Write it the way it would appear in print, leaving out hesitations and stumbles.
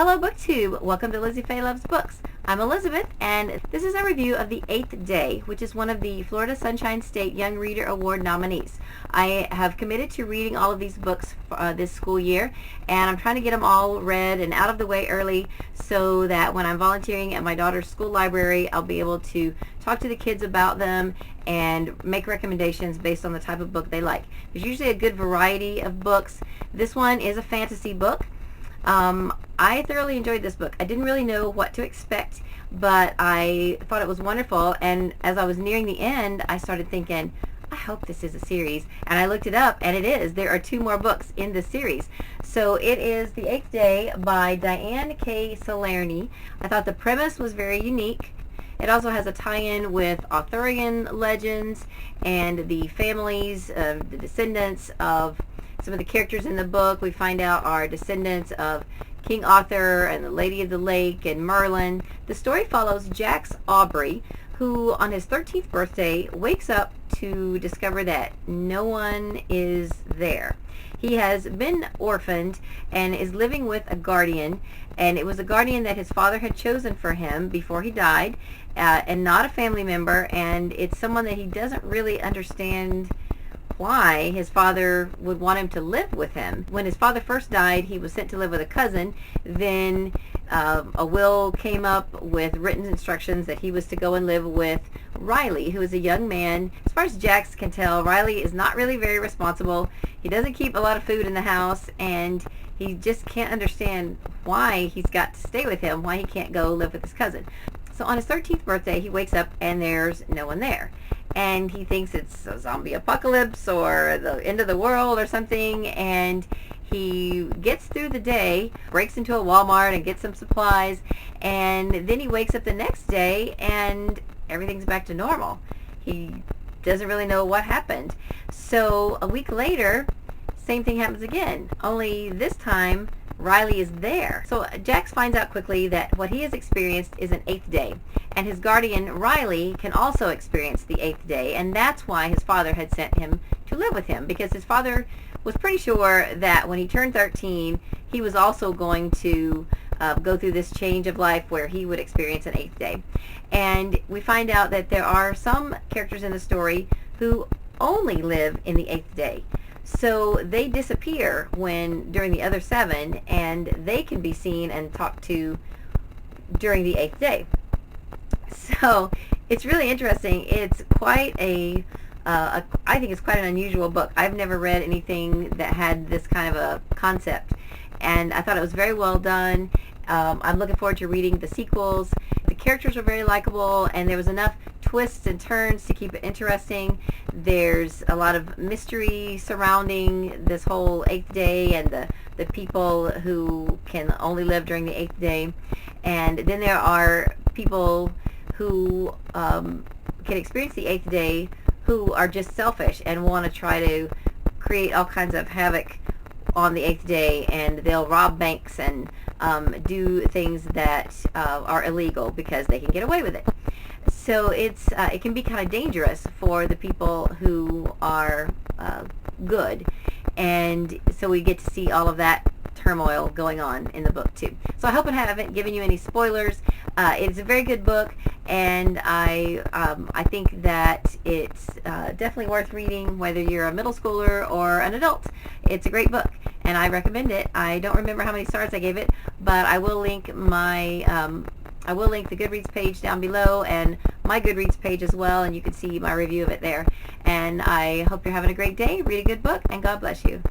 Hello BookTube! Welcome to Lizzie Faye Loves Books. I'm Elizabeth, and this is a review of The Eighth Day, which is one of the Florida Sunshine State Young Reader Award nominees. I have committed to reading all of these books this school year, and I'm trying to get them all read and out of the way early so that when I'm volunteering at my daughter's school library, I'll be able to talk to the kids about them and make recommendations based on the type of book they like. There's usually a good variety of books. This one is a fantasy book. I thoroughly enjoyed this book. I didn't really know what to expect, but I thought it was wonderful, and as I was nearing the end, I started thinking, I hope this is a series, and I looked it up, and it is. There are 2 more books in this series. So it is The Eighth Day by Diane K. Salerni. I thought the premise was very unique. It also has a tie-in with Arthurian legends and the families, the descendants of some of the characters in the book. We find out are descendants of King Arthur and the Lady of the Lake and Merlin. The story follows Jax Aubrey, who on his 13th birthday wakes up to discover that no one is there. He has been orphaned and is living with a guardian, and it was a guardian that his father had chosen for him before he died, and not a family member, and it's someone that he doesn't really understand why his father would want him to live with him. When his father first died, he was sent to live with a cousin. Then a will came up with written instructions that he was to go and live with Riley, who is a young man. As far as Jax can tell, Riley is not really very responsible. He doesn't keep a lot of food in the house, and he just can't understand why he's got to stay with him, why he can't go live with his cousin. So on his 13th birthday, he wakes up and there's no one there. And he thinks it's a zombie apocalypse or the end of the world or something, and he gets through the day, breaks into a Walmart and gets some supplies, and then he wakes up the next day and everything's back to normal. He doesn't really know what happened. So a week later, same thing happens again, only this time Riley is there. So Jax finds out quickly that what he has experienced is an 8th day, and his guardian Riley can also experience the 8th day, and that's why his father had sent him to live with him, because his father was pretty sure that when he turned 13 he was also going to go through this change of life where he would experience an 8th day. And we find out that there are some characters in the story who only live in the 8th day. So they disappear during the other 7, and they can be seen and talked to during the 8th day. So it's really interesting. It's quite I think it's quite an unusual book. I've never read anything that had this kind of a concept, and I thought it was very well done. I'm looking forward to reading the sequels. The characters are very likable, and there was enough twists and turns to keep it interesting. There's a lot of mystery surrounding this whole 8th day and the people who can only live during the 8th day. And then there are people who can experience the 8th day who are just selfish and want to try to create all kinds of havoc on the 8th day, and they'll rob banks and do things that are illegal because they can get away with it. So it can be kind of dangerous for the people who are good, and so we get to see all of that turmoil going on in the book too. So I hope I haven't given you any spoilers. It's a very good book, and I think that it's definitely worth reading whether you're a middle schooler or an adult. It's a great book, and I recommend it. I don't remember how many stars I gave it, but I will link the Goodreads page down below and my Goodreads page as well, and you can see my review of it there. And I hope you're having a great day. Read a good book, and God bless you.